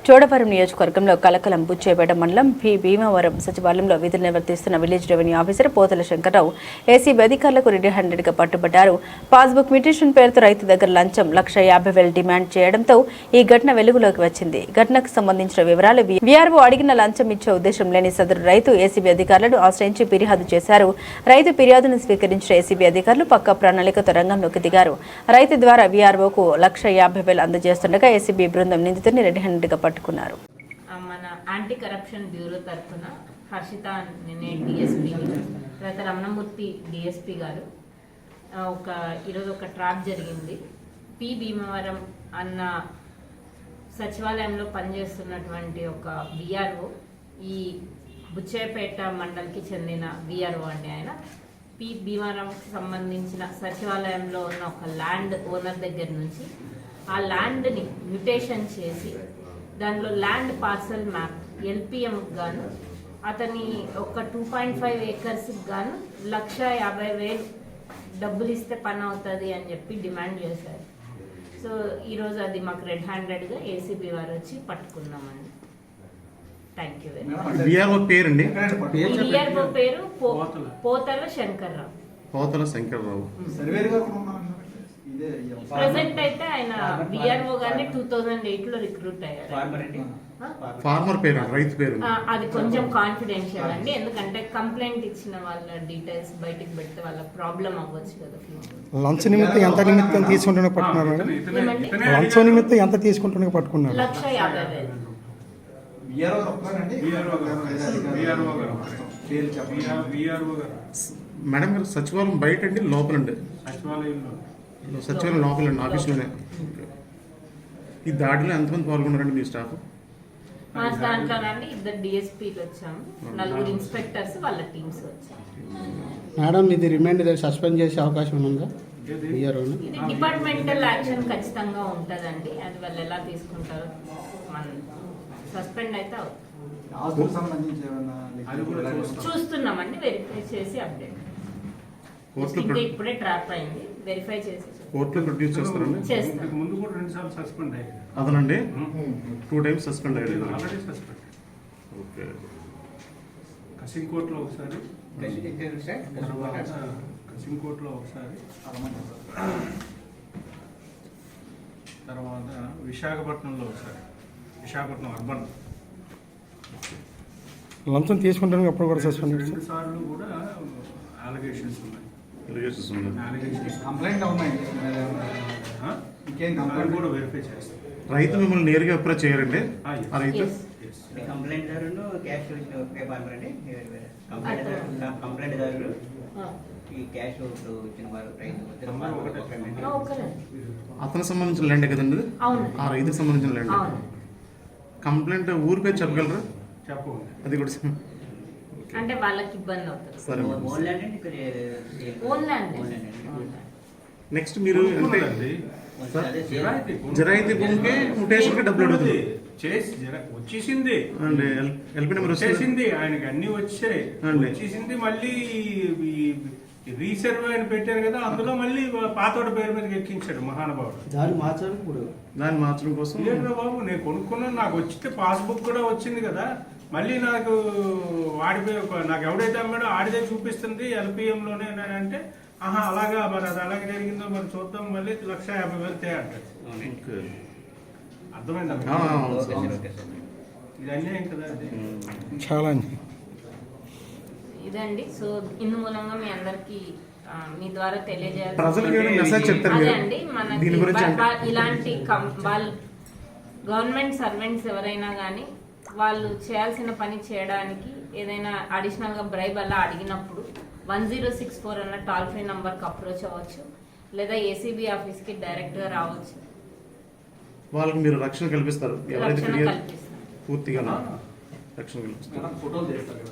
చోడవరం నియోజకవర్గంలో కలకలం బుచ్చేపేట మండలం భీమవరం సచివాలయంలో విధులు నిర్వర్తిస్తున్న విలేజ్ రెవెన్యూ ఆఫీసర్ పోతల శంకర్రావు ఏసీబీ అధికారులకు రెడ్ హ్యాండెడ్గా పట్టుబడ్డారు. పాస్బుక్ మ్యూటేషన్ పేరుతో రైతు దగ్గర లంచం 1,50,000 డిమాండ్ చేయడంతో ఈ ఘటన వెలుగులోకి వచ్చింది. ఘటనకు సంబంధించిన వివరాలు వీఆర్ఓ అడిగిన లంచం ఇచ్చే ఉద్దేశం లేని సదరు రైతు ఏసీబీ అధికారులను ఆశ్రయించి ఫిర్యాదు చేశారు. రైతు ఫిర్యాదును స్వీకరించిన ఏసీబీ అధికారులు పక్కా ప్రణాళికతో రంగంలోకి దిగారు. రైతు ద్వారా వీఆర్ఓకు 1,50,000 అందజేస్తుండగా ఏసీబీ బృందం నిందితుడిని రెడ్ హ్యాండెడ్గా పట్టుకున్నారు. మన యాంటీ కరప్షన్ బ్యూరో తరఫున హర్షిత అనే డిఎస్పీ, తర్వాత రమణమూర్తి డిఎస్పీ గారు ఈరోజు ఒక ట్రాప్ జరిగింది. భీమవరం అన్న సచివాలయంలో పనిచేస్తున్నటువంటి ఒక విఆర్ఓ, ఈ బుచ్చేపేట మండల్కి చెందిన విఆర్ఓ అండి. ఆయన భీమవరంకి సంబంధించిన సచివాలయంలో ఉన్న ఒక ల్యాండ్ ఓనర్ దగ్గర నుంచి ఆ ల్యాండ్ని మ్యూటేషన్ చేసి దాంట్లో ల్యాండ్ పార్సల్ మ్యాప్ ఎల్పిఎం గాను అతని ఒక 2.5 ఏకర్స్కి గాను 1,50,000 డబ్బులు ఇస్తే పని అవుతుంది అని చెప్పి డిమాండ్ చేశారు. సో ఈరోజు అది మాకు రెడ్ హ్యాండెడ్గా ఏసీబీ వారు వచ్చి పట్టుకున్నామండి. Thank you very much. VRO పేరండి? విఆర్ఓ పేరు పోతల శంకర్రావు. పోతల శంకర్రావు. ప్రెసెంట్ అయితే ఆయన విఆర్ఓ గారిని 2008లో రిక్రూట్ అయ్యారు. ఫార్మర్ పేరు, రైతు పేరు అది కొంచెం కాన్ఫిడెన్షియల్ అండి, ఎందుకంటే కంప్లైంట్ ఇచ్చిన వాళ్ళ డీటెయిల్స్ బయటికి పెడితే వాళ్ళ ప్రాబ్లం అవ్వచ్చు కదా. లంచ్ నిమిత్తం ఎంత నిమిత్తం తీసుకుంటున్నా పట్టుకున్నారు? లంచ్ నిమిత్తం ఎంత తీసుకుంటున్నా పట్టుకున్నారు? 1,50,000. మేడం గారు సచివాలయం బయట అండి, లోపలండి? సచివాలయం లోపలండి, ఆఫీస్లోనే. ఈ దాడిలో ఎంతమంది పాల్గొన్నారండి మీ స్టాఫ్? మా దాంట్లోనండి 2 డిఎస్పీలు వచ్చాము, 4 ఇన్స్పెక్టర్స్ వాళ్ళ టీమ్స్ వచ్చాము. మేడం ఇది రిమైండ్ సస్పెండ్ చేసే అవకాశం ఉందా? ఇది డిపార్ట్మెంటల్ యాక్షన్ ఖచ్చితంగా ఉంటుందండి, అది వాళ్ళు ఎలా తీసుకుంటారో మనం సస్పెండ్ అయితే చూస్తున్నామండి. వెరిఫై చేసి అప్డేట్ ఇప్పుడే ట్రాప్ అయింది, వెరిఫై చేసి కోర్టులో ప్రొడ్యూస్ చేస్తారండి. ముందు కూడా 2 సార్లు సస్పెండ్ అయ్యారు. అదనండి 2 టైమ్స్ సస్పెండ్ అయ్యారు. Already suspend. ఓకే. కసింకోట్లో ఒకసారి, కసింకోట్లో ఒకసారి, తర్వాత విశాఖపట్నంలో ఒకసారి, విశాఖపట్నం అర్బన్. లంచం తీసుకుంటాను అప్పుడు కూడా సస్పెండ్. 2 సార్లు కూడా అలిగేషన్స్ ఉన్నాయి. కంప్లైంట్ ఉన్నాయి, ఇంకేం కంప్లైంట్ కూడా వెరిఫై చేస్తాం. రైతు మిమ్మల్ని నేరుగా అప్రోచ్ చేయరండి? రైతు కంప్లైంట్ దారును క్యాష్ ఫార్మర్ అండి. కంప్లైంట్ దారులు ఈ క్యాష్ ఇచ్చిన వారు రైతు అతనికి సంబంధించిన ల్యాండ్ కదండి? ఆ రైతుకి సంబంధించిన ల్యాండ్. కంప్లైంట్ ఊరి పేరు చెప్పగలరా? చెప్పండి. అది కూడా అంటే వాళ్ళకి ఇబ్బంది అవుతుంది. నెక్స్ట్ మీరు జరాయితీ భూమికి మ్యూటేషన్కి డబ్బులు అడుగుతుంది. వచ్చేసింది అండి, ఎల్పీ నెంబర్ వచ్చేసింది, ఆయనకి అన్ని వచ్చాయి, వచ్చేసింది. మళ్ళీ రీసర్వే అని పెట్టారు కదా, అందులో మళ్ళీ పాతోడ పేరు మీద ఎక్కించాడు మహానుభావుడు. దాన్ని మార్చడం కోసం బాబు నేను కొనుక్కున్నాను, నాకు వచ్చితే పాస్బుక్ కూడా వచ్చింది కదా, మళ్ళీ నాకు నాకు ఎవడైతే అమ్మాడో ఆడిదే చూపిస్తుంది ఎల్పిఎంలోనే అంటే, ఆహా అలాగా, మరి అది అలాగే జరిగిందో మరి చూద్దాం, మళ్ళీ 1,50,000 అంటారు. అర్థమైందా? ఇది అన్యాయం కదా అది. చాలా ఇదండి. సో ఇందు మూలంగా మీ అందరికి మీ ద్వారా తెలియజేయాలి అండి, మనకి ఇలాంటి గవర్నమెంట్ సర్వెంట్స్ ఎవరైనా కానీ వాళ్ళు చేయాల్సిన పని చేయడానికి ఏదైనా అడిషనల్గా బ్రైబ్ అలా అడిగినప్పుడు 1064 అన్న టోల్ ఫ్రీ నంబర్కి అప్రోచ్ అవ్వచ్చు, లేదా ఏసీబీ ఆఫీస్కి డైరెక్ట్గా రావచ్చు. వాళ్ళకి మీరు రక్షణ కల్పిస్తారు? రక్షణ కల్పిస్తారు, పూర్తిగా రక్షణ కల్పిస్తారు. ఫోటోలు చేస్తారు.